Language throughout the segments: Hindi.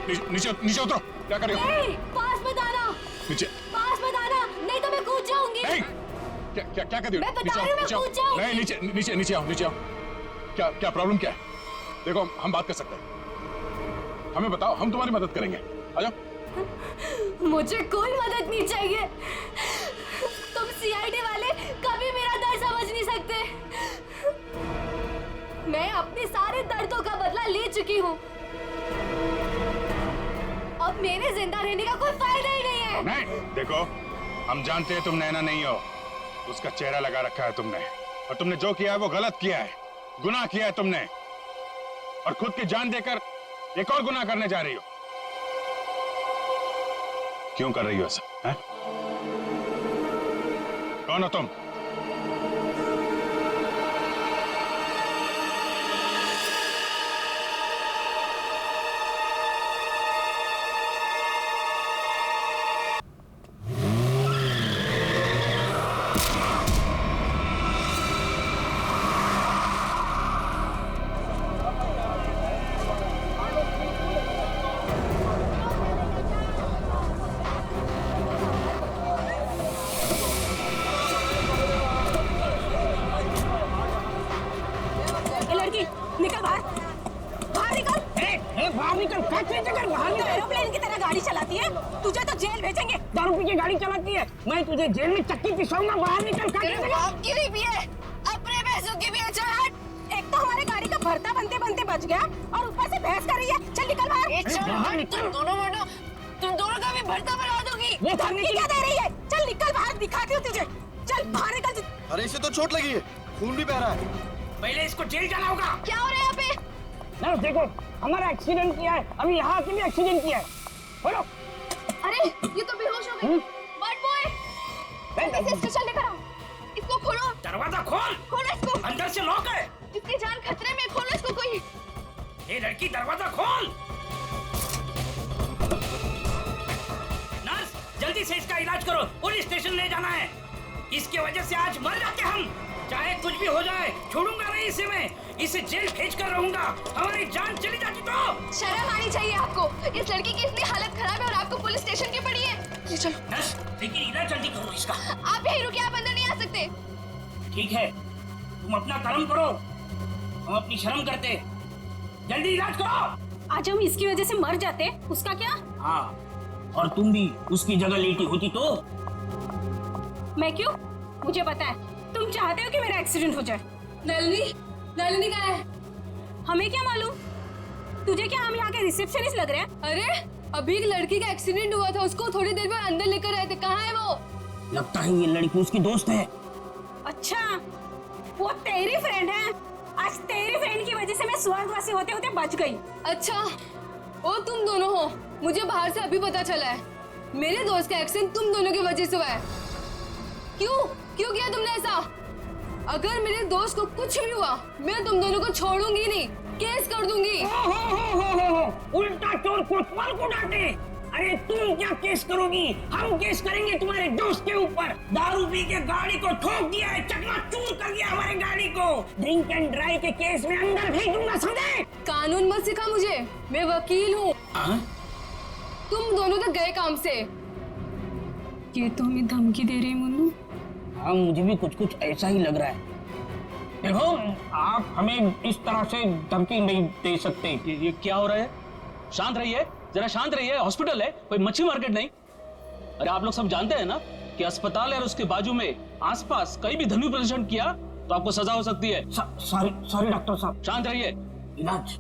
नीचे नीचे उतरो। क्या कर रही हो? पास मत आना। नीचे पास मत आना, नहीं तो मैं कूद जाऊंगी। नहीं। क्या क्या क्या कर रही हो? मैं बता रही हूँ, मैं कूद जाऊंगी। नहीं, नीचे नीचे नीचे आओ, नीचे आओ। क्या क्या प्रॉब्लम क्या है? देखो हम बात कर सकते हैं। हमें बताओ, हम तुम्हारी मदद करेंगे। आ जाओ। मुझे कोई मदद नहीं चाहिए। तुम सीआईडी वाले कभी मेरा दर्द समझ नहीं सकते। मैं अपने सारे दर्दों का बदला ले चुकी हूँ। अब मेरे जिंदा रहने का कोई फायदा ही नहीं है। नहीं, देखो हम जानते हैं तुम नैना नहीं हो। उसका चेहरा लगा रखा है तुमने, और तुमने जो किया है वो गलत किया है, गुनाह किया है तुमने, और खुद की जान देकर एक और गुनाह करने जा रही हो। क्यों कर रही हो ऐसा? हैं? कौन हो तुम? एरोप्लेन की तरह गाड़ी चलाती है, तुझे तो जेल भेजेंगे। दारू पी के गाड़ी चलाती है, मैं तुझे जेल में चक्की पिसाऊंगा। बाहर निकल। की भी पिए, अपने पैसों की भी है। चल, एक तो हमारे गाड़ी का भरता बनते बनते बच गया, और ऊपर से बहस कर रही है। चल निकल बाहर। तुम दोनों का भी भरता बना दूंगी। वो धमकी क्या दे रही है? चल निकल बाहर, दिखाती हूँ तुझे। चल बाहर निकल। अरे इसे तो चोट लगी है, खून भी बह रहा है। पहले इसको जेल जाना होगा। क्या हो रहा है यहाँ पे? ना देखो, हमारा एक्सीडेंट किया है, अभी यहाँ के भी एक्सीडेंट किया है। बोलो। अरे ये तो बेहोश हो गई। बट बॉय, इसे स्टेशन लेकर आओ। इसको खोलो। दरवाजा खोल। खोलो इसको। अंदर से लॉक है। इसकी जान खतरे में, खोलो इसको कोई। ये लड़की, दरवाजा खोल। नर्स, जल्दी से इसका इलाज करो, पुलिस स्टेशन ले जाना है। इसकी वजह से आज मर जाते हम। चाहे कुछ भी हो जाए, छोड़ूंगा नहीं इसे मैं। इसे जेल भेज कर रहूंगा। हमारी जान चली जाती तो। शर्म आनी चाहिए आपको। इस लड़की की इतनी हालत खराब है और आपको पुलिस स्टेशन की पड़ी है। जी चलो। नर्स, लेकिन इलाज जल्दी करो इसका। आप यही रुकिए, आप अंदर नहीं आ सकते। ठीक है, तुम अपना कर्म करो, हम अपनी शर्म करते। जल्दी इलाज करो। आज हम इसकी वजह से मर जाते, उसका क्या? हाँ, और तुम भी उसकी जगह लेटी होती तो। मैं क्यों? मुझे पता है तुम चाहते हो कि मेरा एक्सीडेंट हो जाए। नलिनी, नलिनी कहाँ है? हमें क्या मालूम? तुझे क्या हम यहाँ के रिसेप्शनिस्ट लग रहे हैं? अरे अभी एक लड़की का एक्सीडेंट हुआ था, उसको थोड़ी देर में अंदर लेकर आए थे। कहाँ है वो? लगता है ये लड़की उसकी दोस्त है। अच्छा, वो तेरी फ्रेंड है। आज तेरी फ्रेंड की वजह से मैं स्वर्गवासी होते होते बच गई। अच्छा, वो तुम दोनों हो? मुझे बाहर से अभी पता चला है। मेरे दोस्त का एक्सीडेंट तुम दोनों की वजह से हुआ है। क्यों क्यों किया तुमने ऐसा? अगर मेरे दोस्त को कुछ भी हुआ, मैं तुम दोनों को छोड़ूंगी नहीं, केस कर दूंगी। हो। उल्टा चोर कोतवाल को डांटे। अरे तुम क्या केस करोगी? हम केस करेंगे तुम्हारे दोस्त के ऊपर। दारू पी के गाड़ी को ठोक दिया है, चकनाचूर कर दिया हमारी गाड़ी को। ड्रिंक एंड ड्राइव के केस में अंदर भेज दूंगा, समझे? कानून मत सिखा मुझे, मैं वकील हूँ। तुम दोनों तो गए काम से। ये तो हमें धमकी दे रही है मुन्नू। हाँ, मुझे भी कुछ कुछ ऐसा ही लग रहा है। देखो, आप हमें इस तरह से धमकी नहीं दे सकते। ये क्या हो रहा है? शांत रहिए, जरा शांत रहिए। हॉस्पिटल है, कोई मच्छी मार्केट नहीं। अरे आप लोग सब जानते हैं ना कि अस्पताल है और उसके बाजू में आसपास कहीं भी ध्वनि प्रदर्शन किया तो आपको सजा हो सकती है। सॉरी डॉक्टर साहब। शांत रहिए। इलाज।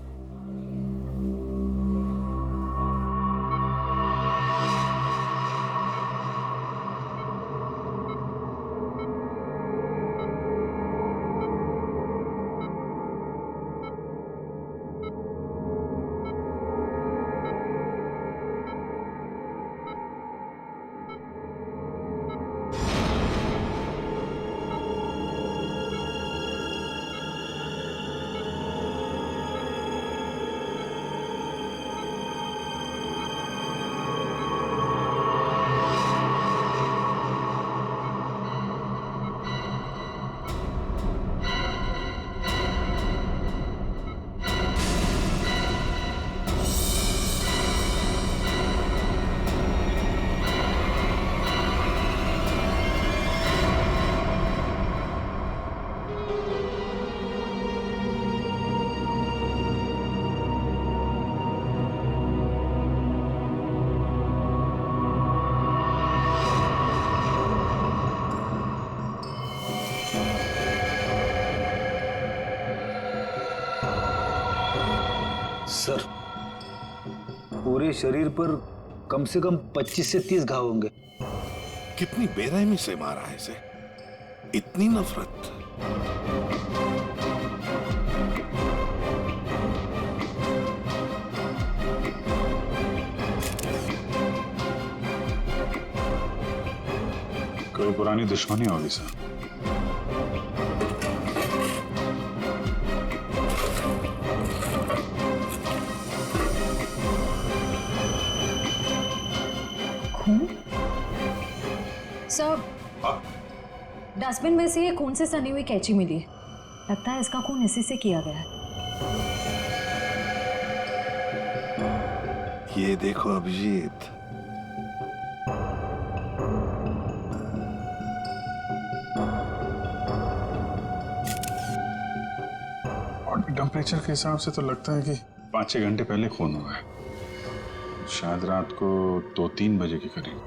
सर, पूरे शरीर पर कम से कम 25 से 30 घाव होंगे। कितनी बेरहमी से मारा है इसे, इतनी नफरत। कोई पुरानी दुश्मनी होगी सर। सर, डस्टबिन में से ये खून से सनी हुई कैंची मिली है। लगता है इसका खून इसी से किया गया है। ये देखो अभिजीत, बॉडी टेम्परेचर के हिसाब से तो लगता है कि 5-6 घंटे पहले खून हुआ है। शायद रात को 2-3 बजे के करीब।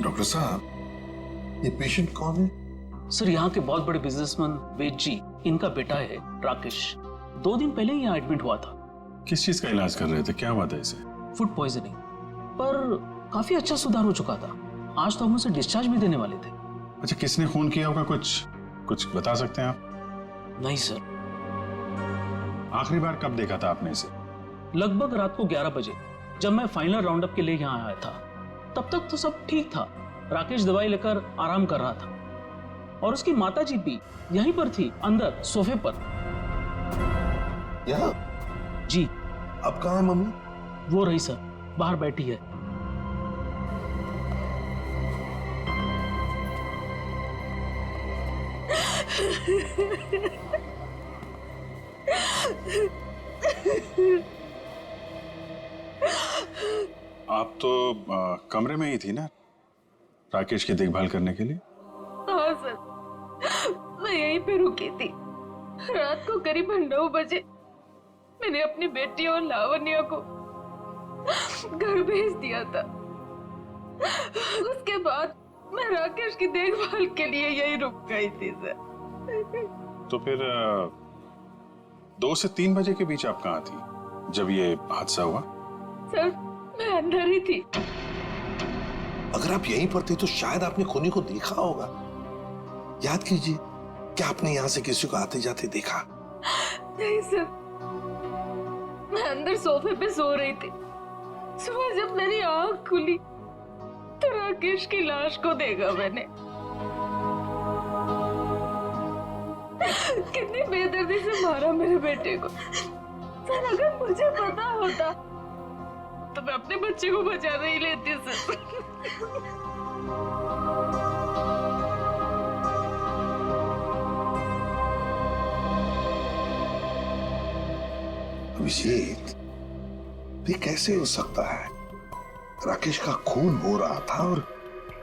डॉक्टर साहब, ये पेशेंट कौन है? सर, यहाँ के बहुत बड़े बिजनेसमैन वेद जी, इनका बेटा है राकेश। 2 दिन पहले ही यहाँ एडमिट हुआ था। किस चीज का इलाज कर रहे थे? क्या बात है इसे? फूड पॉइजनिंग, पर काफी अच्छा सुधार हो चुका था। आज तो हम उसे डिस्चार्ज भी देने वाले थे। अच्छा, किसने खून किया होगा? कुछ बता सकते हैं आप? नहीं सर। आखिरी बार कब देखा था आपने इसे? लगभग रात को 11 बजे, जब मैं फाइनल राउंड अप के लिए यहाँ आया था। तब तक तो सब ठीक था। राकेश दवाई लेकर आराम कर रहा था और उसकी माताजी भी यहीं पर थी, अंदर सोफे पर। यहाँ? जी। अब कहाँ है मम्मी? वो रही सर, बाहर बैठी है। आप तो कमरे में ही थी ना राकेश की देखभाल करने के लिए? हाँ सर, मैं यहीं पे रुकी थी। रात को करीब 9 बजे मैंने अपनी बेटी और लावण्या को घर भेज दिया था। उसके बाद मैं राकेश की देखभाल के लिए यहीं रुक गई थी सर। तो फिर 2 से 3 बजे के बीच आप कहाँ थी जब ये हादसा हुआ? सर, मैं अंदर ही थी। अगर आप यहीं पर थे तो शायद आपने खूनी को देखा होगा। याद कीजिए, क्या आपने यहाँ से किसी को आते जाते देखा? नहीं सर, मैं अंदर सोफे पे सो रही थी। सुबह जब मेरी आंख खुली तो राकेश की लाश को देखा मैंने। कितनी बेदर्दी से मारा मेरे बेटे को। सर, अगर मुझे पता होता तो मैं अपने बच्चे को बचा नहीं लेती सर। अभिजीत, ये कैसे हो सकता है? राकेश का खून हो रहा था और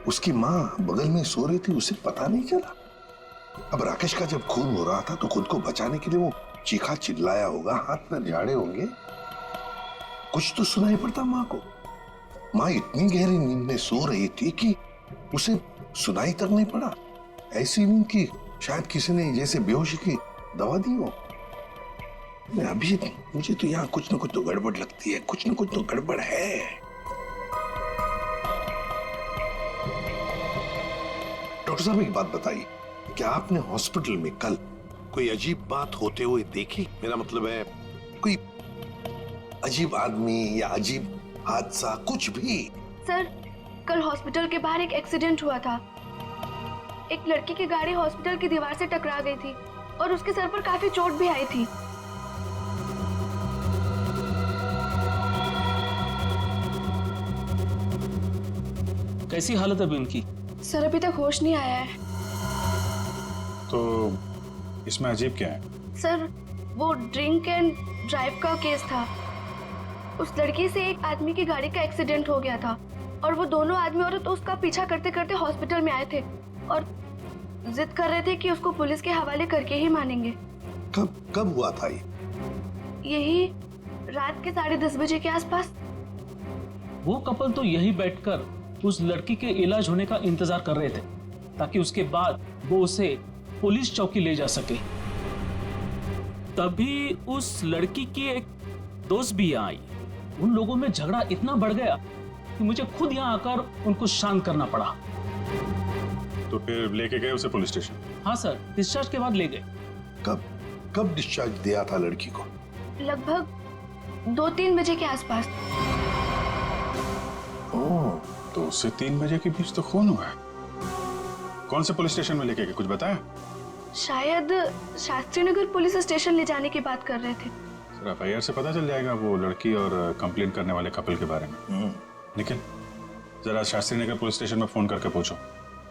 उसकी माँ बगल में सो रही थी, उसे पता नहीं चला। अब राकेश का जब खून हो रहा था तो खुद को बचाने के लिए वो चीखा चिल्लाया होगा, हाथ पैर झाड़े होंगे। कुछ तो सुनाई पड़ता माँ को। माँ इतनी गहरी नींद में सो रही थी कि उसे सुनाई तक नहीं पड़ा। ऐसी नींद की शायद किसी ने जैसे बेहोशी की दवा दी हो। अभी मुझे तो यहाँ कुछ ना कुछ तो गड़बड़ लगती है, कुछ ना कुछ तो गड़बड़ है। डॉक्टर साहब, एक बात बताइए, क्या आपने हॉस्पिटल में कल कोई अजीब बात होते हुए देखी? मेरा मतलब है कोई अजीब आदमी या अजीब हादसा, कुछ भी? सर, कल हॉस्पिटल के बाहर एक एक्सीडेंट हुआ था। एक लड़की की गाड़ी हॉस्पिटल की दीवार से टकरा गई थी और उसके सर पर काफी चोट भी आई थी। कैसी हालत है अभी उनकी? सर, अभी तक होश नहीं आया है। तो इसमें अजीब क्या है? सर, वो ड्रिंक एंड ड्राइव का केस था। उस लड़की से एक आदमी की गाड़ी का एक्सीडेंट हो गया था और वो दोनों आदमी औरत उसका पीछा करते करते हॉस्पिटल में आए थे और जिद कर रहे थे कि उसको पुलिस के हवाले करके ही मानेंगे। कब हुआ था ये? यही रात के 10:30 बजे के आसपास। वो कपल तो यही बैठकर उस लड़की के इलाज होने का इंतजार कर रहे थे। ताकि उसके बाद वो उसे पुलिस चौकी ले जा सके। तभी उस लड़की की एक दोस्त भी यहाँ आई। उन लोगों में झगड़ा इतना बढ़ गया कि मुझे खुद यहाँ आकर उनको शांत करना पड़ा। तो फिर लेके गए उसे पुलिस स्टेशन? हाँ सर, डिस्चार्ज के बाद ले गए। कब कब डिस्चार्ज दिया था लड़की को? लगभग 2-3 बजे के आसपास। ओह, तो उससे 3 बजे के बीच तो खून हुआ है। कौन से पुलिस स्टेशन में लेके गए, कुछ बताया? शायद शास्त्री नगर पुलिस स्टेशन ले जाने की बात कर रहे थे। सर, FIR से पता चल जाएगा वो लड़की और कंप्लेंट करने वाले कपल के बारे में। निखिल, जरा शास्त्री नगर पुलिस स्टेशन में फोन करके पूछो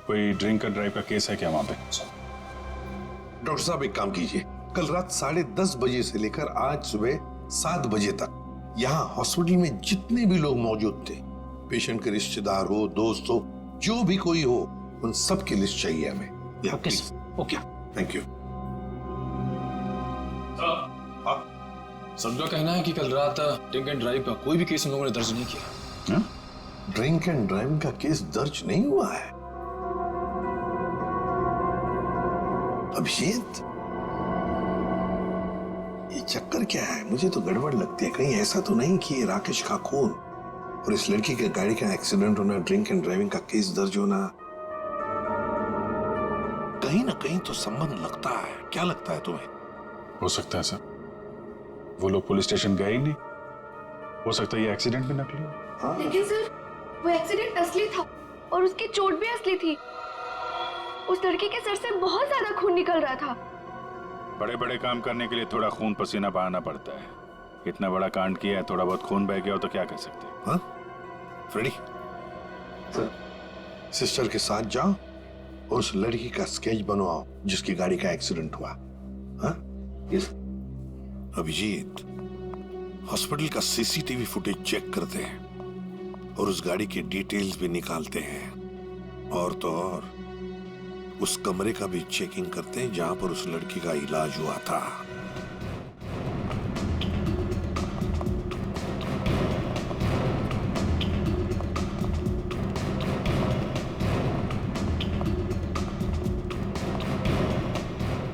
कोई ड्रिंक एंड ड्राइव का केस है क्या वहां पे। डॉक्टर साहब एक काम कीजिए, कल रात 10:30 बजे से लेकर आज सुबह 7 बजे तक यहाँ हॉस्पिटल में जितने भी लोग मौजूद थे, पेशेंट के रिश्तेदार हो, दोस्त हो, जो भी कोई हो, उन सब की लिस्ट चाहिए हमें। Okay sir. Okay, thank you. सबका कहना है कि कल रात ड्रिंक एंड ड्राइव का कोई भी केस उन लोगों ने दर्ज नहीं किया। ड्रिंक एंड ड्राइविंग का केस दर्ज नहीं हुआ है? अभिजीत, ये चक्कर क्या है? मुझे तो गड़बड़ लगती है। कहीं ऐसा तो नहीं कि ये राकेश का खून और इस लड़की के गाड़ी का एक्सीडेंट होना, ड्रिंक एंड ड्राइविंग का केस दर्ज होना, कहीं ना कहीं तो संबंध लगता है। क्या लगता है तुम्हें? हो सकता है सर, वो लोग पुलिस स्टेशन गए ही नहीं। हो सकता है ये एक्सीडेंट भी नकली हो। लेकिन सर, वो एक्सीडेंट असली था और उसकी चोट भी असली थी। उस लड़की के सर से बहुत ज्यादा खून निकल रहा था। बड़े बड़े काम करने के लिए थोड़ा खून पसीना बहाना पड़ता है। इतना बड़ा कांड किया है, थोड़ा बहुत खून बह गया हो तो क्या कह सकते हैं। हाँ? फ्रेडी, सिस्टर के साथ जाओ और उस लड़की का स्केच बनवाओ जिसकी गाड़ी का एक्सीडेंट हुआ। हाँ? यस। अभिजीत, हॉस्पिटल का CCTV फुटेज चेक करते हैं और उस गाड़ी की डिटेल्स भी निकालते हैं, और तो और उस कमरे का भी चेकिंग करते हैं जहां पर उस लड़की का इलाज हुआ था।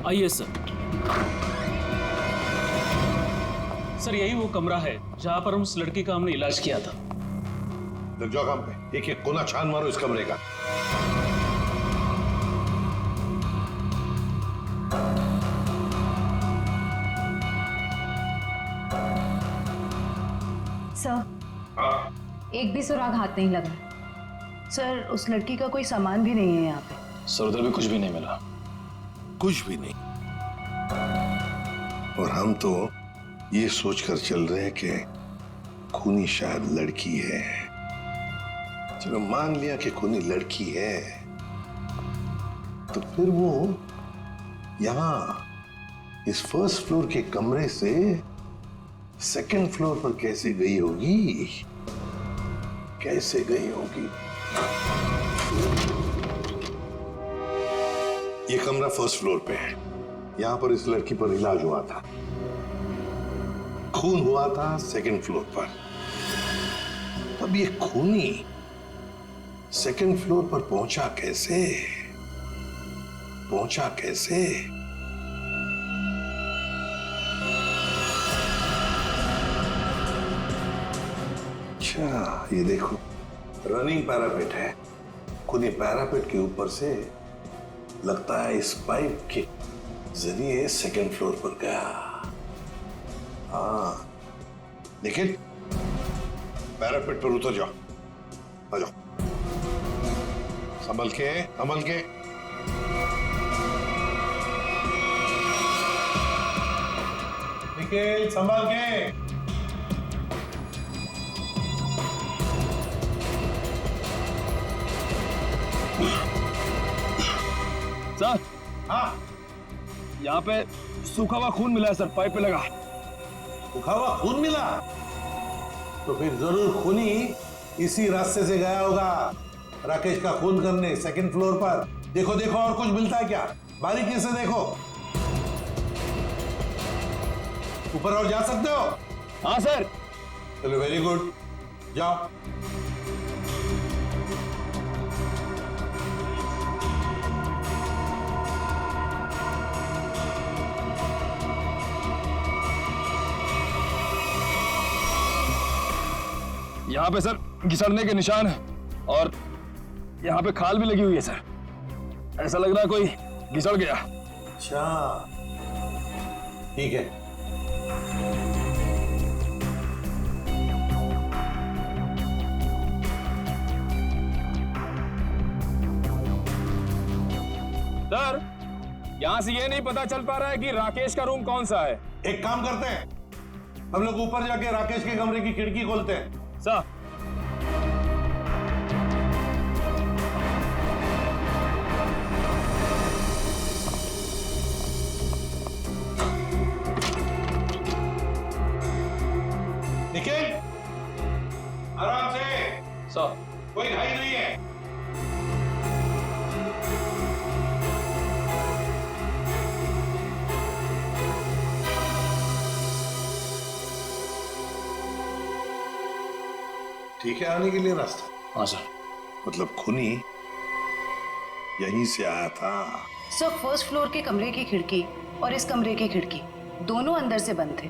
आइए सर। सर, यही वो कमरा है जहां पर हम उस लड़की का हमने इलाज किया था। लग जाओ काम पे, एक एक कोना छान मारो इस कमरे का। सर, एक भी सुराग हाथ नहीं लगा। सर, उस लड़की का कोई सामान भी नहीं है यहाँ पे। सर, उधर भी कुछ भी नहीं मिला। कुछ भी नहीं। और हम तो ये सोचकर चल रहे हैं कि खूनी शायद लड़की है। चलो मान लिया कि खूनी लड़की है, तो फिर वो यहां इस फर्स्ट फ्लोर के कमरे से सेकंड फ्लोर पर कैसे गई होगी? कैसे गई होगी? ये कमरा फर्स्ट फ्लोर पे है। यहां पर इस लड़की पर इलाज हुआ था। खून हुआ था सेकंड फ्लोर पर। अब ये खूनी सेकंड फ्लोर पर पहुंचा कैसे? पहुंचा कैसे? अच्छा, ये देखो, रनिंग पैरापेट है। खूनी पैरापेट के ऊपर से लगता है इस पाइप के जरिए सेकंड फ्लोर पर गया। हाँ, लेकिन पैरापेट पर उतर जाओ, आ जाओ, संभल के, संभल के। निखिल, संभल के। सर, हाँ, यहाँ पे सूखा हुआ खून मिला है सर, पाइप पे लगा। सूखा हुआ खून मिला? तो फिर जरूर खूनी इसी रास्ते से गया होगा राकेश का खून करने सेकंड फ्लोर पर। देखो देखो, और कुछ मिलता है क्या? बारीकी से देखो। ऊपर और जा सकते हो? हाँ सर। चलो, वेरी गुड, जाओ। यहाँ पे सर घिसड़ने के निशान है और यहाँ पे खाल भी लगी हुई है सर। ऐसा लग रहा है कोई घिसड़ गया। अच्छा, ठीक है। सर यहाँ से ये नहीं पता चल पा रहा है कि राकेश का रूम कौन सा है। एक काम करते हैं, हम लोग ऊपर जाके राकेश के कमरे की खिड़की खोलते हैं। सर निखिल, आराम से, सर कोई घाई नहीं है। ठीक है आने के लिए रास्ता? हाँ सर। मतलब खूनी यहीं से आया था? सर फर्स्ट फ्लोर के कमरे की खिड़की और इस कमरे की खिड़की दोनों अंदर से बंद थे,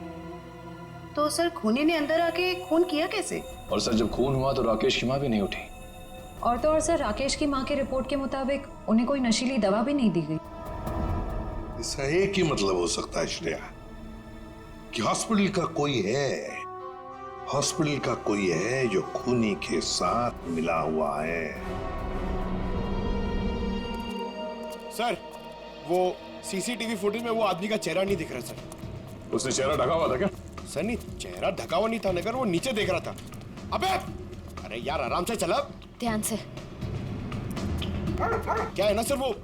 तो सर खूनी ने अंदर आके खून किया कैसे? और सर जब खून हुआ तो राकेश की माँ भी नहीं उठी। और तो और सर राकेश की माँ के रिपोर्ट के मुताबिक उन्हें कोई नशीली दवा भी नहीं दी गई। इसका एक ही मतलब हो सकता है श्रेया, कि हॉस्पिटल का कोई है, हॉस्पिटल का कोई है जो खूनी के साथ मिला हुआ है। सर वो सीसीटीवी फुटेज में वो आदमी का चेहरा नहीं दिख रहा सर। उसने चेहरा ढका हुआ था क्या? सर नहीं, चेहरा ढका हुआ नहीं था, मगर वो नीचे देख रहा था। अबे अरे यार आराम से चला। ध्यान से। क्या है ना सर, वो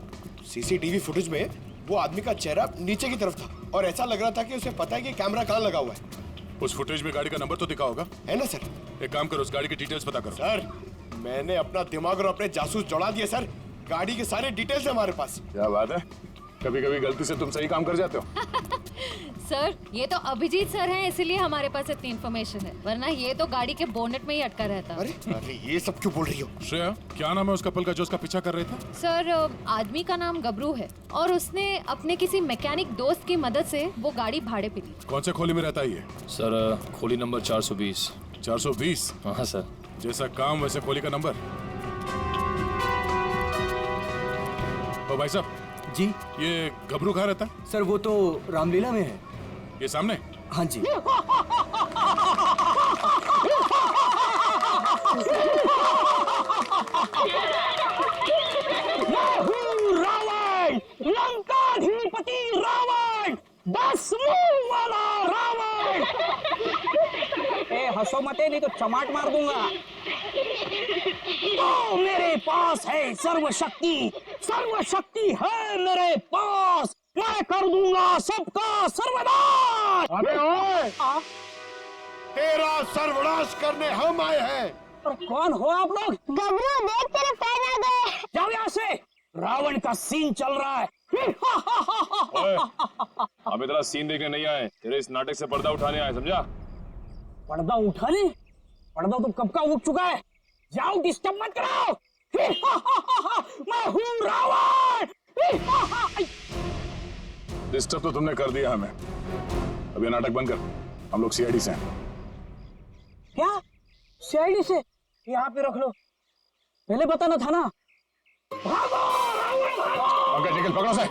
सीसीटीवी फुटेज में वो आदमी का चेहरा नीचे की तरफ था और ऐसा लग रहा था कि उसे पता है कि कैमरा कहाँ लगा हुआ है। उस फुटेज में गाड़ी का नंबर तो दिखा होगा? है ना सर। एक काम करो, उस गाड़ी की डिटेल्स पता करो। सर मैंने अपना दिमाग और अपने जासूस जोड़ा दिए सर, गाड़ी के सारे डिटेल्स है हमारे पास। क्या बात है, कभी कभी गलती से तुम सही काम कर जाते हो। सर ये तो अभिजीत सर हैं, इसीलिए हमारे पास इतनी इन्फॉर्मेशन है, वरना ये तो गाड़ी के बोनेट में ही अटका रहता। अरे अरे ये सब क्यों बोल रही हो? श्रेया, क्या नाम है उस कपल का जो उसका पीछा कर रहे थे? सर आदमी का नाम गबरू है और उसने अपने किसी मैकेनिक दोस्त की मदद से वो गाड़ी भाड़े पे ली। कौन से खोली में रहता है ये? सर खोली नंबर 420। 420? हाँ सर। जैसा काम वैसे खोली का नंबर। ओ भाई साहब जी। ये घबरू कहाँ रहता है? सर वो तो रामलीला में है। ये सामने? हाँ जी। रावण, लंकाधिपति रावण, 10 मुंह वाला रावण। ए हंसो मत, नहीं तो चमाट मार दूंगा। तो मेरे पास है सर्वशक्ति, सर्वशक्ति है मेरे पास, मैं कर दूंगा सबका सर्वनाश। अबे ओए, तेरा सर्वनाश करने हम आए हैं। और कौन हो आप लोग? गबरू देख तेरे पैर आ गए। जाओ यहाँ से, रावण का सीन चल रहा है। ओए, हम इतना सीन देखने नहीं आए, तेरे इस नाटक से पर्दा उठाने आए, समझा? पर्दा उठाने? पर्दा तो कब का उठ चुका है। जाओ, डिस्टर्ब मत कराओ। मैं हूँ रावण। डिस्टर्ब तो तुमने कर दिया हमें, अब ये नाटक बंद कर, हम लोग सीआईडी से हैं। क्या सीआईडी से? यहाँ पे रख लो, पहले बताना था ना। भागो रावण, भागो। ओके निकल, पकड़ो से।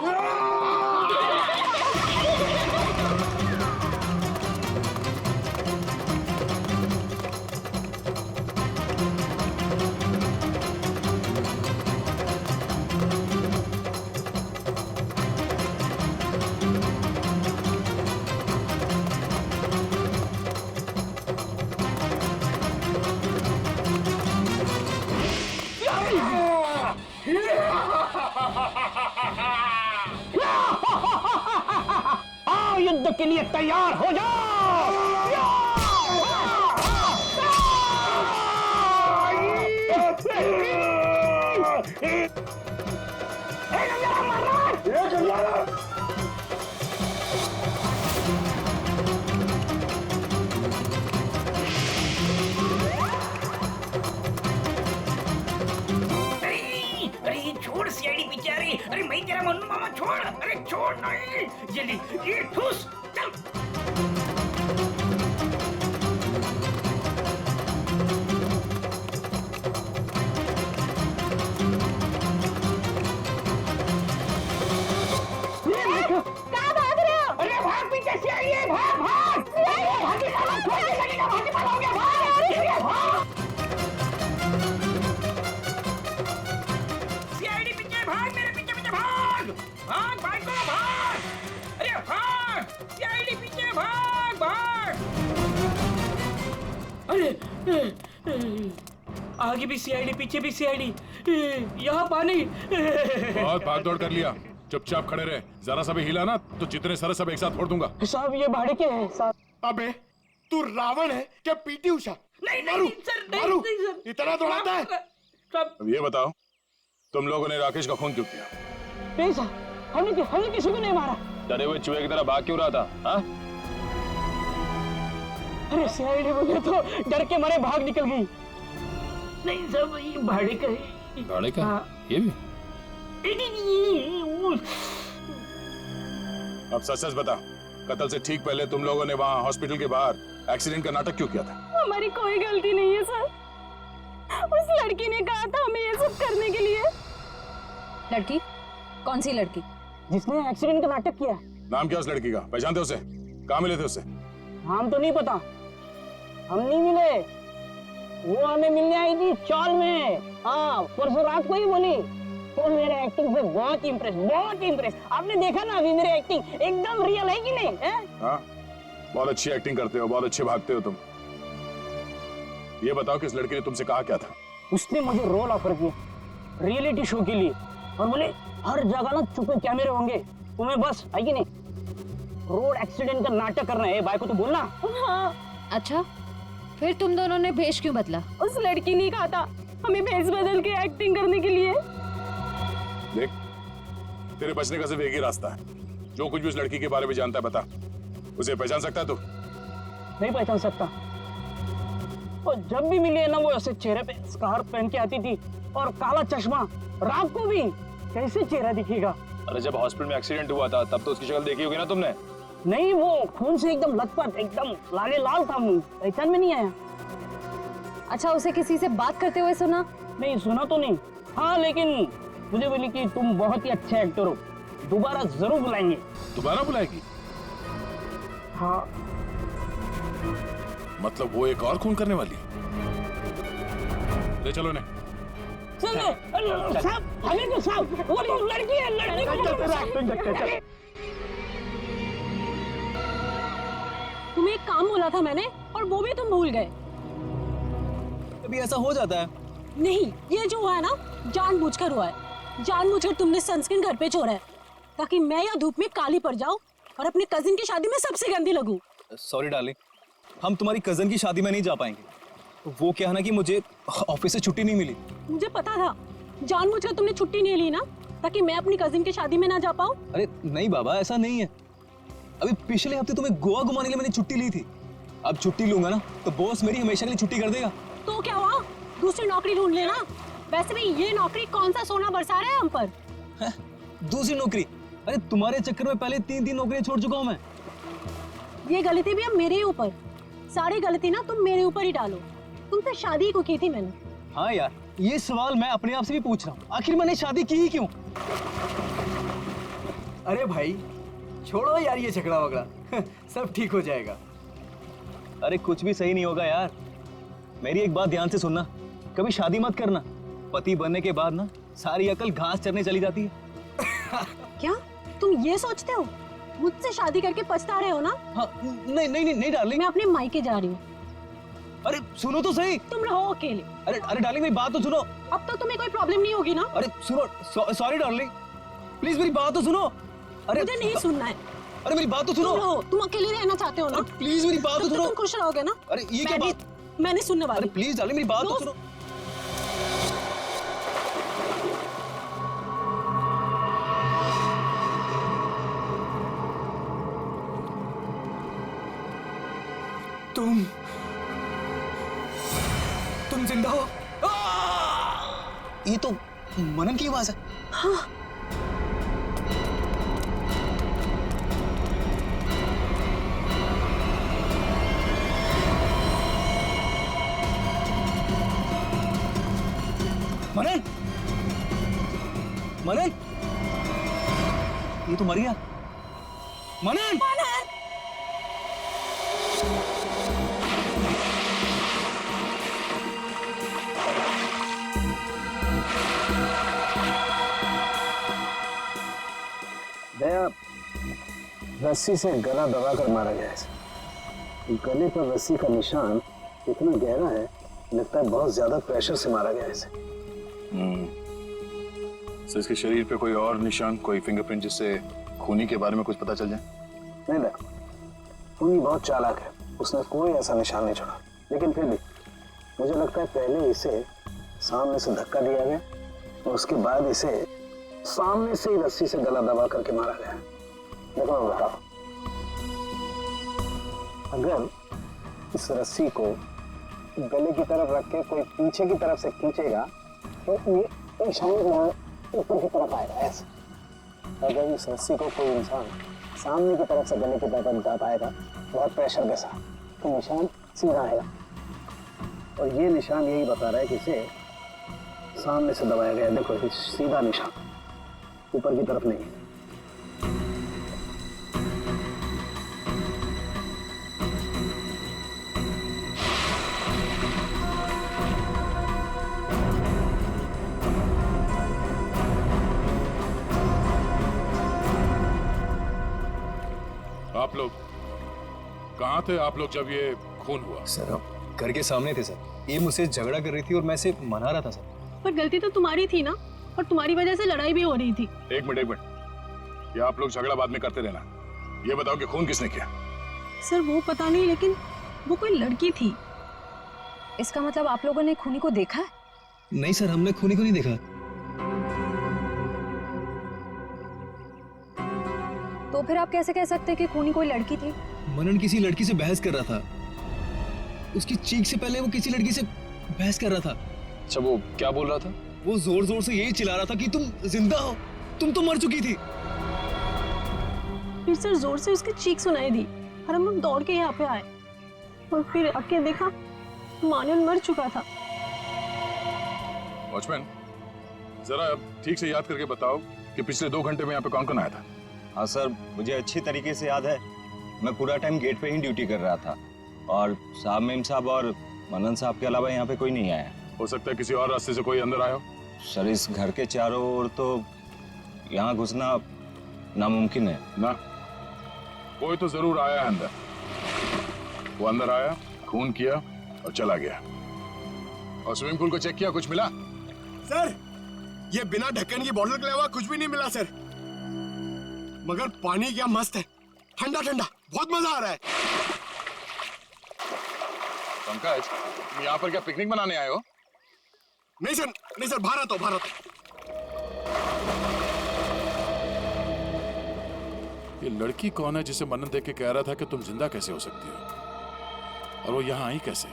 आओ युद्ध के लिए तैयार हो जाओ। अरे छोड़ सीआईडी पीछे आ रही। अरे मैं तेरा मन्नू मामा, छोड़। अरे छोड़ नहीं, ये ठूस, चल। आगे भी सीआईडी, पीछे भी सीआईडी, यहाँ पानी। बहुत भाग दौड़ कर लिया, चुपचाप खड़े रहे। जरा सा भी हिला ना तो जितने सारे सब एक साथ फोड़ दूंगा। साहब ये भाड़े के हैं साहब। अबे तू रावण है क्या पीटी उषा? नहीं मारू, नहीं सर, मारू। नहीं सर, इतना दौड़ाता है? साहब अब ये बताओ, तुम लोगों ने राकेश का खून क्यों किया? नहीं साहब, हमने किसी को नहीं मारा। डरे हुए चूहे की तरह भाग क्यों रहा था? हाँ? अरे सीआईडी बोले तो डर के मारे भाग निकल गई। नहीं साहब ये भाड़े का है। भाड़े का? हाँ। ये भी? अब सच सच बता, कत्ल से ठीक पहले तुम लोगों ने वहाँ हॉस्पिटल के बाहर एक्सीडेंट का नाटक क्यों किया था? हमारी कोई गलती नहीं है सर, उस लड़की ने कहा था हमें ये सब करने के लिए। लड़की? कौन सी लड़की? जिसने एक्सीडेंट का नाटक किया। नाम क्या उस लड़की का? पहचानते उसे? कहाँ मिले थे उससे? नाम तो नहीं पता, हम नहीं मिले। वो हमें मिलने आई थी चौल में। हाँ, परसों रात को ही बोली। वो मेरे एक्टिंग से बहुत इम्प्रेस। आपने देखा ना अभी मेरी एक्टिंग एकदम रियल है कि नहीं है? हाँ, बहुत अच्छी एक्टिंग करते हो, बहुत अच्छे भागते हो तुम। ये बताओ कि इस लड़की ने तुमसे कहा क्या था? उसने मुझे रोल ऑफर किया रियलिटी शो के लिए और बोले हर जगह ना छुपे कैमरे होंगे, तुम्हें बस है कि नहीं रोड एक्सीडेंट का नाटक करना है। भाई को तो बोलना। हाँ। अच्छा, फिर तुम दोनों ने भेष क्यों बदला? उस लड़की ने कहा था हमें भेष बदल के एक्टिंग करने के लिए। देख, तेरे बचने का सिर्फ एक ही रास्ता है। जो कुछ भी उस लड़की के बारे में जानता है बता। उसे पहचान सकता है तू? नहीं पहचान सकता। और जब भी मिली है ना वो ऐसे चेहरे पे स्कार्फ पहन के आती थी और काला चश्मा। रात को भी कैसे चेहरा दिखेगा? अरे जब हॉस्पिटल में एक्सीडेंट हुआ था तब तो उसकी शक्ल देखी होगी ना तुमने? नहीं, वो खून से एकदम लथपथ, एकदम लाले लाल था मुंह, पहचान में नहीं आया। अच्छा, उसे किसी से बात करते हुए सुना? नहीं सुना तो नहीं। हाँ, लेकिन मुझे बोली कि तुम बहुत ही अच्छे एक्टर हो, दोबारा जरूर बुलाएंगे। दोबारा बुलाएगी? हाँ। मतलब वो एक और खून करने वाली? ले चलो ने। साहब, हमें तो साहब, वो लड़की है, लड़की को तुम्हें एक काम बोला था मैंने और वो भी तुम भूल गए। कभी ऐसा हो जाता है। नहीं, ये जो हुआ है ना जानबूझकर हुआ है। जानबूझकर तुमने सनस्क्रीन घर पे छोड़ा है ताकि मैं या धूप में काली पड़ जाऊं और अपने कजिन की शादी में सबसे गंदी लगूं। सॉरी डार्लिंग, हम तुम्हारी कजन की शादी में नहीं जा पाएंगे। वो क्या है ना कि मुझे ऑफिस से छुट्टी नहीं मिली। मुझे पता था, जानबूझकर तुमने छुट्टी नहीं ली ना ताकि मैं अपनी कजिन की शादी में ना जा पाऊं। अरे नहीं बाबा, ऐसा नहीं है। अभी पिछले हफ्ते तुम्हें गोवा घुमाने के लिए मैंने छुट्टी ली थी। अब छुट्टी लूंगा ना तो बॉस मेरी हमेशा के लिए छुट्टी कर देगा। तो क्या हुआ, दूसरी नौकरी ढूंढ लेना। वैसे भी ये नौकरी कौन सा सोना बरसा रहा है हम पर। दूसरी नौकरी? अरे तुम्हारे चक्कर में पहले 3 नौकरियां छोड़ चुका हूं मैं। ये गलती भी अब मेरे ही ऊपर। सारी गलती ना तुम मेरे ऊपर ही डालो। तुमसे शादी को की थी मैंने। हाँ यार, ये सवाल मैं अपने आप से भी पूछ रहा हूँ, आखिर मैंने शादी की ही क्यों? अरे भाई छोड़ो यार ये झगड़ा वगड़ा, सब ठीक हो जाएगा। अरे कुछ भी सही नहीं होगा यार। मेरी एक बात ध्यान से सुनना, कभी शादी मत करना। पति बनने के बाद ना सारी अकल घास चरने चली जाती है। क्या तुम ये सोचते हो मुझसे शादी करके पछता रहे हो ना? हाँ, नहीं डार्लिंग, मैं अपने मायके जा रही हूँ। अरे सुनो तो सही। तुम रहो अकेले। अरे डार्लिंग मेरी बात तो सुनो। अब तो तुम्हें कोई प्रॉब्लम नहीं होगी ना? अरे सुनो, सॉरी डार्लिंग, प्लीज मेरी बात तो सुनो। अरे मुझे नहीं सुनना है। अरे मेरी बात तो सुनो। तुम अकेले रहना चाहते हो ना? प्लीज मेरी बात तो सुनो। तुम खुश रहोगे ना? अरे ये क्या बात? मैं नहीं सुनने वाली। अरे प्लीज डार्लिंग मेरी बात तो सुनो। तुम जिंदा हो? ये तो मनन की आवाज है। हाँ। मनन, मनन, ये तो मर गया। मनन, दया रस्सी से गला दबाकर मारा गया है। गले पर रस्सी का निशान इतना गहरा है लगता है बहुत ज्यादा प्रेशर से मारा गया इसे। सर इसके शरीर पे कोई और निशान, कोई फिंगरप्रिंट जिससे खूनी के बारे में कुछ पता चल जाए? नहीं देखो, खूनी बहुत चालाक है, उसने कोई ऐसा निशान नहीं छोड़ा। लेकिन फिर भी मुझे लगता है पहले इसे सामने से धक्का दिया गया और उसके बाद इसे सामने से ही रस्सी से गला दबा करके मारा गया। देखो मैं बताओ, अगर इस रस्सी को गले की तरफ रख के कोई पीछे की तरफ से खींचेगा तो ये निशान ऊपर की तरफ आएगा ऐसे। अगर इस रस्सी को कोई इंसान सामने की तरफ से गले की तरफ दबाएगा बहुत प्रेशर के साथ तो निशान सीधा आएगा। और ये निशान यही बता रहा है कि इसे सामने से दबाया गया। देखो ये सीधा निशान, ऊपर की तरफ नहीं। आप लोग कहाँ थे आप लोग जब ये खून हुआ? सर आप घर के सामने थे सर। ये मुझसे झगड़ा कर रही थी और मैं इसे मना रहा था सर। पर गलती तो तुम्हारी थी ना, और तुम्हारी वजह से लड़ाई भी हो रही थी। एक मिनट, ये आप लोग झगड़ा बाद में करते रहना। ये बताओ कि खून किसने किया? सर वो पता नहीं, लेकिन वो कोई लड़की थी। इसका मतलब आप लोगों ने खूनी को देखा है? नहीं सर, हमने खूनी को नहीं देखा। तो फिर आप कैसे कह सकते हैं कि खूनी कोई लड़की थी? मनन किसी लड़की से बहस कर रहा था। उसकी चीख से पहले वो किसी लड़की से बहस कर रहा था। अच्छा वो क्या बोल रहा था? वो जोर जोर से यही चिल्ला रहा था कि तुम जिंदा हो, तुम तो मर चुकी थी। फिर सर जोर से उसकी चीख सुनाई दी और हम लोग दौड़ के यहाँ पे आए और फिर आके देखा मानन मर चुका था। वॉचमैन, जरा ठीक से याद करके बताओ कि पिछले 2 घंटे में यहाँ पे कौन कौन आया था? हाँ सर, मुझे अच्छी तरीके से याद है। मैं पूरा टाइम गेट पे ही ड्यूटी कर रहा था और साहब मेम साहब और मनन साहब के अलावा यहाँ पे कोई नहीं आया। हो सकता है किसी और रास्ते से कोई अंदर आया हो। सर इस घर के चारों ओर तो यहाँ घुसना नामुमकिन है ना। कोई तो जरूर आया है अंदर। वो अंदर आया, खून किया और चला गया। और स्विमिंग पूल को चेक किया, कुछ मिला? सर ये बिना ढक्कन की बोतल के अलावा कुछ भी नहीं मिला सर। मगर पानी क्या मस्त है, ठंडा ठंडा, बहुत मजा आ रहा है। पंकज, तुम यहाँ पर क्या पिकनिक मनाने आए हो? नहीं सर, नहीं सर, भारत हो भारत। ये लड़की कौन है जिसे मनन देख के कह रहा था कि तुम जिंदा कैसे हो सकती हो, और वो यहाँ आई कैसे?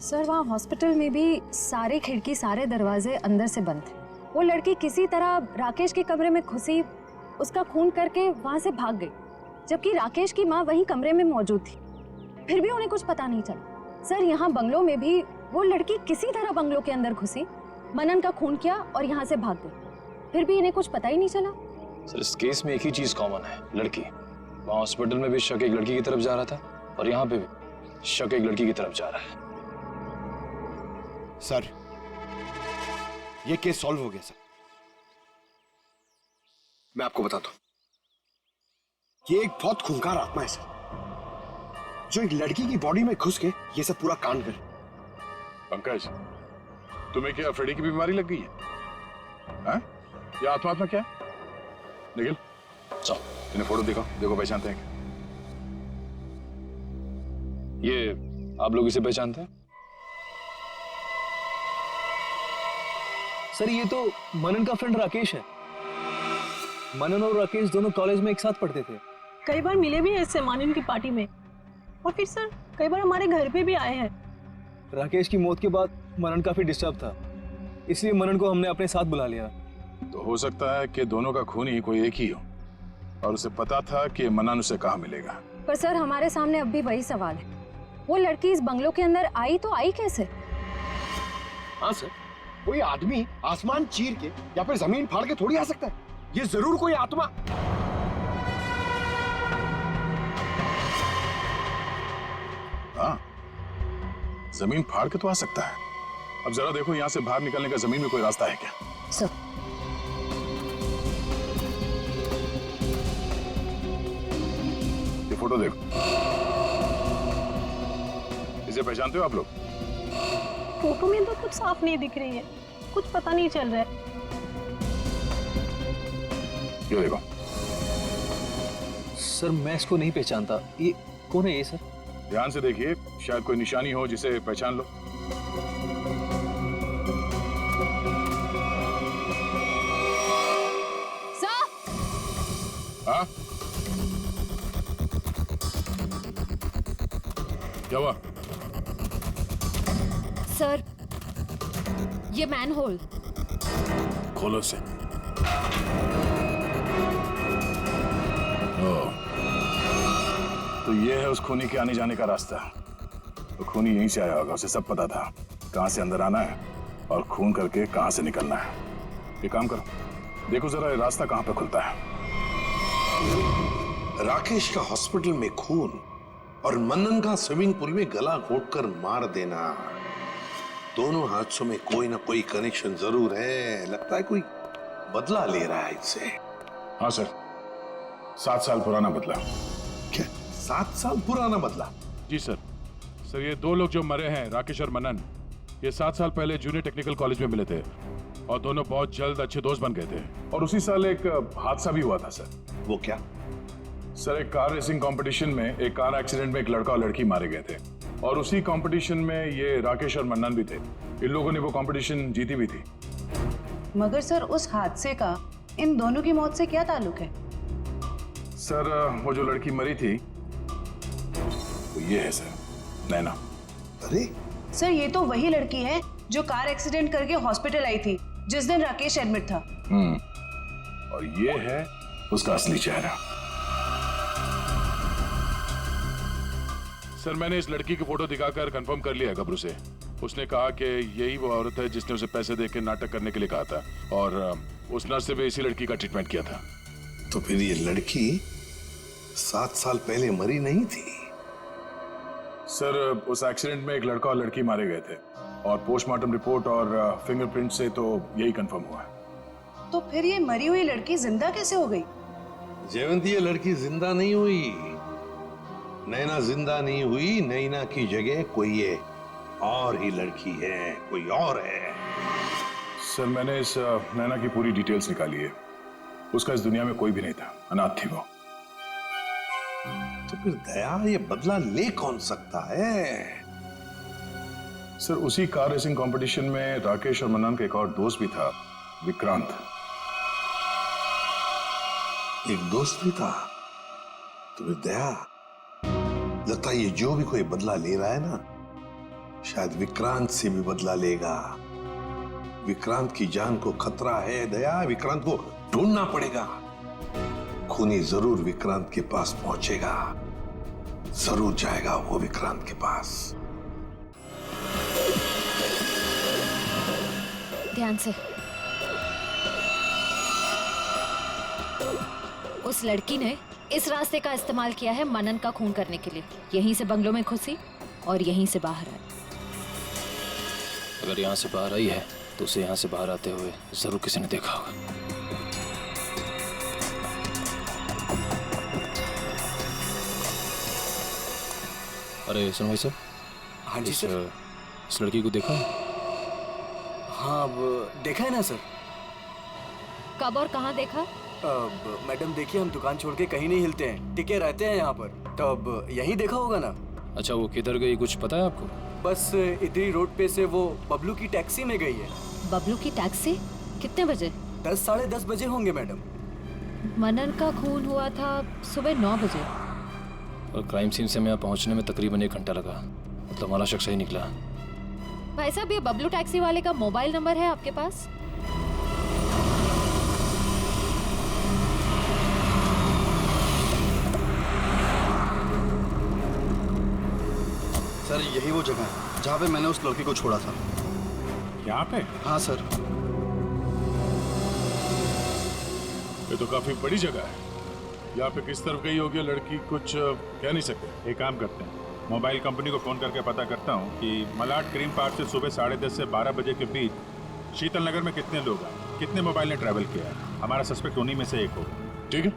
सर वहाँ हॉस्पिटल में भी सारे खिड़की सारे दरवाजे अंदर से बंद थे। वो लड़की किसी तरह राकेश के कमरे में घुसी, उसका खून करके वहाँ से भाग गई, जबकि राकेश की माँ वहीं कमरे में मौजूद थी। फिर भी उन्हें कुछ पता नहीं चला। सर यहाँ बंगलों में भी वो लड़की किसी तरह बंगलों के अंदर घुसी, मनन का खून किया और यहाँ से भाग गई, फिर भी इन्हें कुछ पता ही नहीं चला। सर इस केस में एक ही चीज कॉमन है, लड़की। वहाँ हॉस्पिटल में भी शक एक लड़की की तरफ जा रहा था और यहाँ पे भी शक एक लड़की की तरफ जा रहा है। सर ये केस सॉल्व हो गया सर। मैं आपको बताता हूं, ये एक बहुत खूंखार आत्मा है सर, जो एक लड़की की बॉडी में घुस के ये सब पूरा कांड करे। पंकज, तुम्हें क्या फ्रेडी की बीमारी लग गई है? हाँ? ये आत्मा क्या है? निखिल, चलो इन्हें फोटो दिखाओ, देखो पहचानते हैं क्या? ये आप लोग इसे पहचानते हैं? सर ये तो मनन का फ्रेंड राकेश है। मनन और राकेश दोनों कॉलेज में एक साथ पढ़ते थे। कई बार मिले भी ऐसे मानन की पार्टी में, और फिर सर कई बार हमारे घर पे भी आए हैं। राकेश की मौत के बाद मनन काफी डिस्टर्ब था, इसलिए मनन को हमने अपने साथ बुला लिया। तो हो सकता है कि दोनों का खूनी कोई एक ही हो और उसे पता था कि मनन उसे कहाँ मिलेगा। पर सर हमारे सामने अब भी वही सवाल है, वो लड़की इस बंगलों के अंदर आई तो आई कैसे? हाँ सर, कोई आदमी आसमान चीर के या फिर जमीन फाड़ के थोड़ी आ सकता है। ये जरूर कोई आत्मा। हाँ, जमीन फाड़ के तो आ सकता है। अब जरा देखो यहाँ से बाहर निकलने का जमीन में कोई रास्ता है क्या? सर ये फोटो देखो, इसे पहचानते हो आप लोग? फोटो में तो कुछ साफ नहीं दिख रही है, कुछ पता नहीं चल रहा है। ये देखो सर, मैं इसको नहीं पहचानता। ये कौन है ये सर? ध्यान से देखिए, शायद कोई निशानी हो जिसे पहचान लो। हाँ? क्या हुआ? सर, ये मैनहोल। खोलो से। तो ये है उस खूनी के आने जाने का रास्ता। तो खूनी यहीं से आया होगा, उसे सब पता था कहां से अंदर आना है और खून करके कहां से निकलना है। ये काम करो, देखो जरा ये रास्ता कहां पे खुलता है। राकेश का हॉस्पिटल में खून और मनन का स्विमिंग पूल में गला घोटकर मार देना, दोनों हादसों में कोई ना कोई कनेक्शन जरूर है। लगता है कोई बदला ले रहा है इससे। हाँ सर, 7 साल पुराना बदला। क्या 7 साल पुराना बदला? जी सर। सर, ये 2 लोग जो मरे हैं, राकेश और मनन, ये 7 साल पहले जूनियर टेक्निकल कॉलेज में मिले थे और दोनों बहुत जल्द अच्छे दोस्त बन गए थे। और उसी साल एक हादसा भी हुआ था सर। वो क्या? सर, एक कार रेसिंग कंपटीशन में एक कार एक्सीडेंट में एक लड़का और लड़की मारे गए थे और उसी कंपटीशन में ये राकेश और मन्नन भी थे। इन लोगों ने वो कंपटीशन जीती भी थी। मगर सर, उस हादसे का इन दोनों की मौत से क्या ताल्लुक है? सर, वो जो लड़की मरी थी वो ये है सर, नैना। अरे सर, ये तो वही लड़की है जो कार एक्सीडेंट करके हॉस्पिटल आई थी जिस दिन राकेश एडमिट था। और ये है उसका असली चेहरा। सर, मैंने इस लड़की की फोटो दिखाकर कंफर्म कर लिया गबरू से। उसने कहा कि यही वो औरत है जिसने उसे पैसे देकर नाटक करने के लिए कहा था और उस नर्स से भी इसी लड़की का ट्रीटमेंट किया था। तो फिर ये लड़की 7 साल पहले मरी नहीं थी? सर, उस एक्सीडेंट में एक लड़का और लड़की मारे गए थे और पोस्टमार्टम रिपोर्ट और फिंगरप्रिंट से तो यही कंफर्म हुआ है। तो फिर ये मरी हुई लड़की जिंदा कैसे हो गई? जयवंती, ये लड़की जिंदा नहीं हुई। नैना जिंदा नहीं हुई। नैना की जगह कोई ये और ही लड़की है, कोई और है। सर, मैंने इस नैना की पूरी डिटेल्स निकाली है। उसका इस दुनिया में कोई भी नहीं था, अनाथ थी वो। तो फिर दया ये बदला ले कौन सकता है? सर, उसी कार रेसिंग कंपटीशन में राकेश और मन्नन का एक और दोस्त भी था, विक्रांत। एक दोस्त भी था? तो फिर दया, लगता है ये जो भी कोई बदला ले रहा है ना, शायद विक्रांत से भी बदला लेगा। विक्रांत की जान को खतरा है दया, विक्रांत को ढूंढना पड़ेगा। खूनी जरूर विक्रांत के पास पहुंचेगा, जरूर जाएगा वो विक्रांत के पास। ध्यान से। उस लड़की ने इस रास्ते का इस्तेमाल किया है मनन का खून करने के लिए। यहीं से बंगलों में घुसी और यहीं से बाहर आई। अगर यहाँ से बाहर आई है तो उसे यहाँ से बाहर आते हुए जरूर किसी ने देखा होगा। अरे सुनो भाई साहब। हाँ जी सर। इस लड़की को देखा? हाँ, अब देखा है ना सर। कब और कहाँ देखा? अब मैडम देखिए, हम दुकान छोड़ के कहीं नहीं हिलते हैं, टिके रहते हैं यहाँ पर। तो अब यहीं देखा होगा ना। अच्छा, वो किधर गई कुछ पता है आपको? बस इधरी रोड पे से वो बबलू की टैक्सी में गई है। बबलू की टैक्सी? कितने बजे? 10 साढ़े 10 बजे होंगे मैडम। मनन का खून हुआ था सुबह 9 बजे। और क्राइम सीन से मैं यहाँ पहुँचने में तकरीबन 1 घंटा लगा। मतलब हमारा शख्स सही निकला। भाई साहब, ये बबलू टैक्सी वाले का मोबाइल नंबर है आपके पास? सर, यही वो जगह है जहाँ पे मैंने उस लड़की को छोड़ा था। यहाँ पे? हाँ सर। ये तो काफी बड़ी जगह है। यहाँ पे किस तरफ गई होगी लड़की, कुछ कह नहीं सकते। एक काम करते हैं, मोबाइल कंपनी को फोन करके पता करता हूँ कि मलाड क्रीम पार्क से सुबह 10:30 से 12 बजे के बीच शीतल नगर में कितने लोग हैं, कितने मोबाइल ने ट्रैवल किया है। हमारा सस्पेक्ट उन्हीं में से एक होगा। ठीक है,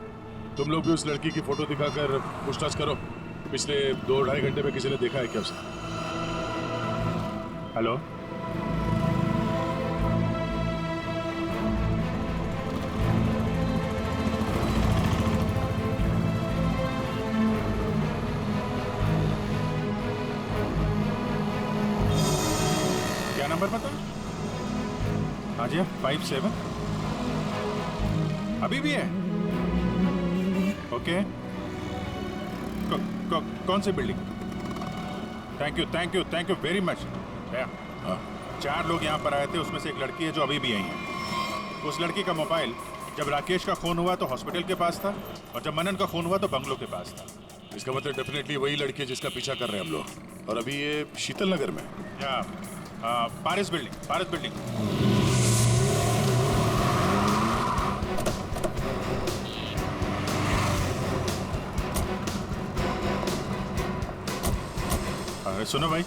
तुम लोग भी उस लड़की की फोटो दिखाकर पूछताछ करो। पिछले 2-2.5 घंटे में किसी ने देखा है क्या उसे? हेलो, क्या नंबर पता? हाँ जी, 57 अभी भी है। ओके, कौन सी building? Thank you very much. 4 लोग यहाँ पर आए थे, उसमें से एक लड़की है जो अभी भी आई है। उस लड़की का मोबाइल जब राकेश का खून हुआ तो हॉस्पिटल के पास था, और जब मनन का खून हुआ तो बंगलो के पास था। इसका मतलब डेफिनेटली वही लड़की है जिसका पीछा कर रहे हैं हम लोग। और अभी ये शीतल नगर में। या पारिस बिल्डिंग। अरे सुनो भाई,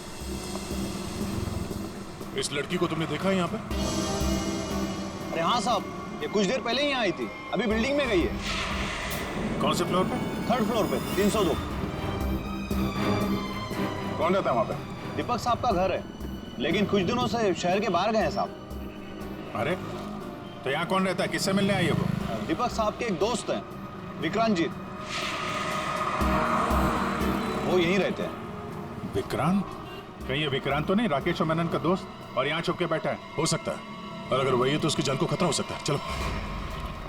इस लड़की को तुमने देखा है यहाँ पे? अरे हाँ साहब, ये कुछ देर पहले ही यहाँ आई थी, अभी बिल्डिंग में गई है। कौन से फ्लोर पे? 3rd फ्लोर पे, 302। कौन रहता है वहाँ पे? दीपक साहब का घर है, लेकिन कुछ दिनों से शहर के बाहर गए हैं साहब। अरे तो यहाँ कौन रहता है? किससे मिलने आई है वो? दीपक साहब के एक दोस्त हैं, विक्रांत जी, वो यहीं रहते हैं। विक्रांत? कहीं ये विक्रांत तो नहीं राकेश और मनन का दोस्त, और यहाँ छुप के बैठा है? हो सकता है, और अगर वही है तो उसकी जान को खतरा हो सकता है। चलो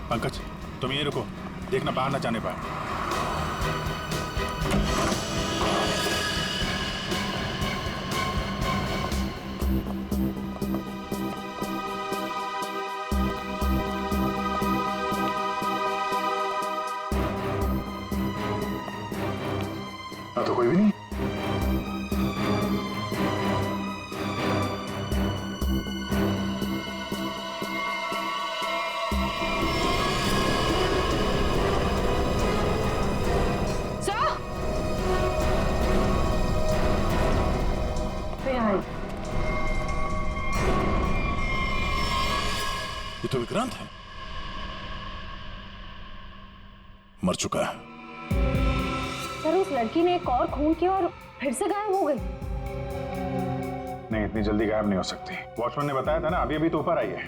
पंकज, तुम ये रुको, देखना बाहर ना जाने पाए। तो कोई भी नहीं। ये तो विक्रांत है, मर चुका है। सर उस लड़की ने एक और खून किया और फिर से गायब हो गई। नहीं, इतनी जल्दी गायब नहीं हो सकती। वॉचमैन ने बताया था ना, अभी तो ऊपर आई है,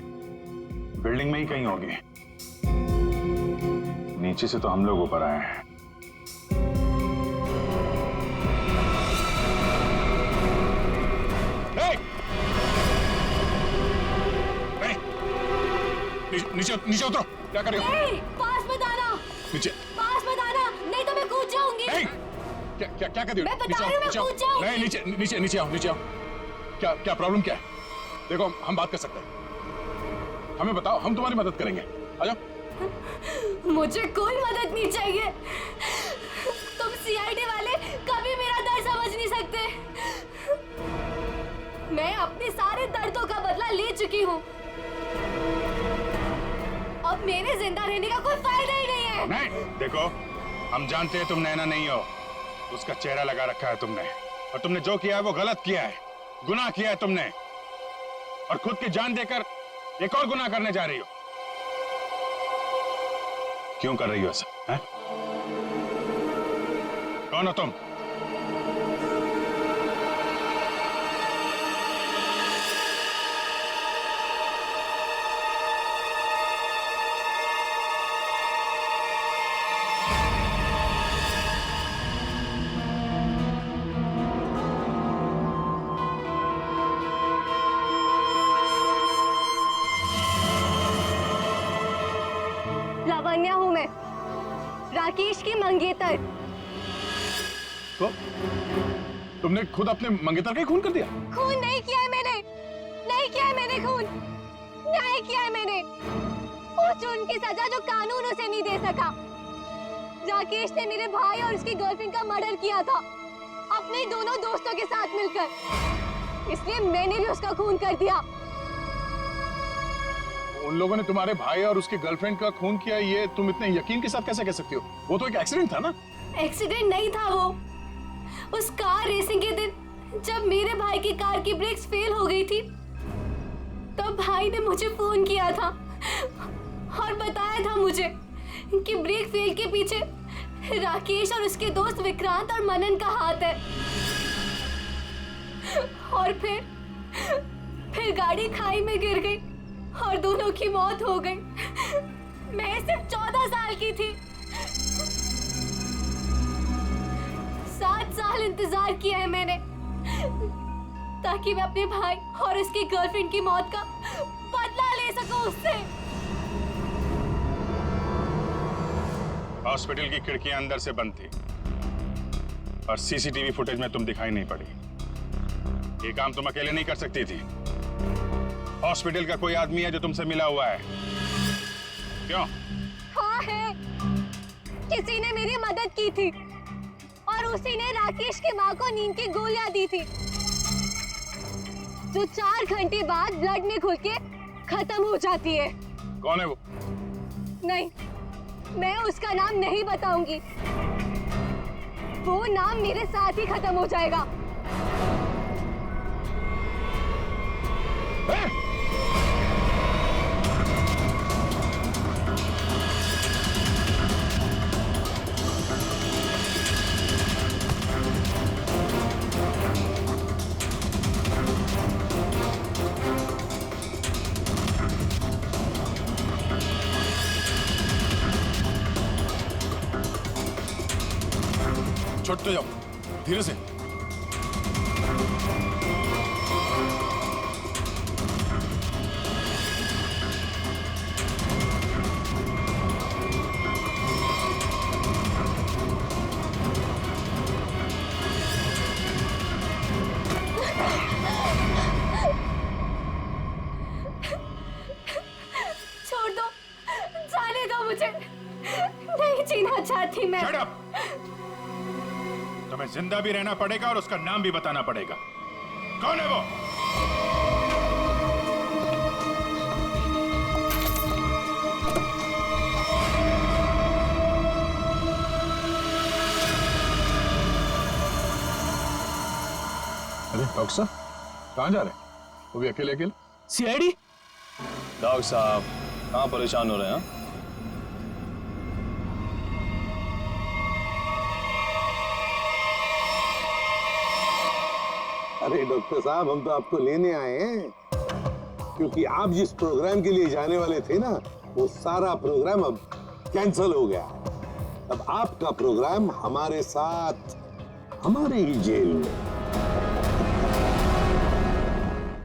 बिल्डिंग में ही कहीं होगी। नीचे से तो हम लोग ऊपर आए हैं। नीचे उतरो, क्या कर रहे हो? पास मत आना, नीचे पास मत आना, नहीं तो मैं कूद जाऊंगी। नहीं, क्या कर रही हो? मैं बता रही हूँ, मैं कूद जाऊंगी। नहीं, नीचे आओ। क्या प्रॉब्लम क्या है? देखो, हम बात कर सकते हैं। हमें बताओ, हम तुम्हारी मदद करेंगे। आ जाओ। मुझे कोई मदद नहीं चाहिए। तुम सीआईडी वाले कभी मेरा दर्द समझ नहीं सकते। मैं अपने सारे दर्दों का बदला ले चुकी हूँ। अब मेरे जिंदा रहने का कोई फायदा ही नहीं है। नहीं, देखो, हम जानते हैं तुम नैना नहीं हो। उसका चेहरा लगा रखा है तुमने, और तुमने जो किया है वो गलत किया है, गुनाह किया है तुमने, और खुद की जान देकर एक और गुनाह करने जा रही हो। क्यों कर रही हो ऐसा? हैं? कौन हो तुम? लावण्या हूँ मैं, राकेश की मंगेतर। तो तुमने खुद अपने मंगेतर का ही खून कर दिया? खून नहीं किया है मैंने, नहीं किया है मैंने खून, न्याय किया है मैंने। उस जुर्म की सजा जो कानून उसे नहीं दे सका। राकेश ने मेरे भाई और उसकी गर्लफ्रेंड का मर्डर किया था, अपने दोनों दोस्तों के साथ मिलकर, इसलिए मैंने भी उसका खून कर दिया। उन लोगों ने तुम्हारे भाई और उसकी गर्लफ्रेंड का खून किया, ये तुम इतने यकीन के साथ कैसे कह सकती हो? वो तो एक एक्सीडेंट था ना? एक्सीडेंट नहीं था वो। उस कार रेसिंग के दिन जब मेरे भाई की कार की ब्रेक्स फेल हो गई थी, तब भाई ने मुझे फोन किया था और बताया था मुझे कि ब्रेक फेल के पीछे राकेश और उसके दोस्त विक्रांत और मनन का हाथ है। और फिर फिर गाड़ी खाई में गिर गई और दोनों की मौत हो गई। मैं सिर्फ 14 साल की थी। 7 साल इंतजार किया है मैंने ताकि मैं अपने भाई और उसकी गर्लफ्रेंड की मौत का बदला ले सकूं उससे। हॉस्पिटल की खिड़कियां अंदर से बंद थी और सीसीटीवी फुटेज में तुम दिखाई नहीं पड़ी। ये काम तुम अकेले नहीं कर सकती थी। हॉस्पिटल का कोई आदमी है जो तुमसे मिला हुआ है? क्यों? हाँ है, किसी ने मेरी मदद की थी और उसी ने राकेश की माँ को नींद की गोलियां दी थी जो 4 घंटे बाद ब्लड में घुल के खत्म हो जाती है। कौन है वो? नहीं, मैं उसका नाम नहीं बताऊंगी। वो नाम मेरे साथ ही खत्म हो जाएगा। छोड़ते जाओ, धीरे से। छोड़ दो, जाने दो मुझे। नहीं जीना चाहती मैं। Shut up! तुम्हें जिंदा भी रहना पड़ेगा और उसका नाम भी बताना पड़ेगा। कौन है वो? अरे डॉक्टर साहब, कहाँ जा रहे हैं? वो भी अकेले अकेले? सीआईडी? डॉक्टर साहब कहाँ परेशान हो रहे हैं? अरे डॉक्टर साहब, हम तो आपको लेने आए हैं क्योंकि आप जिस प्रोग्राम के लिए जाने वाले थे ना, वो सारा प्रोग्राम अब कैंसिल हो गया। अब आपका प्रोग्राम हमारे साथ, हमारे ही जेल में।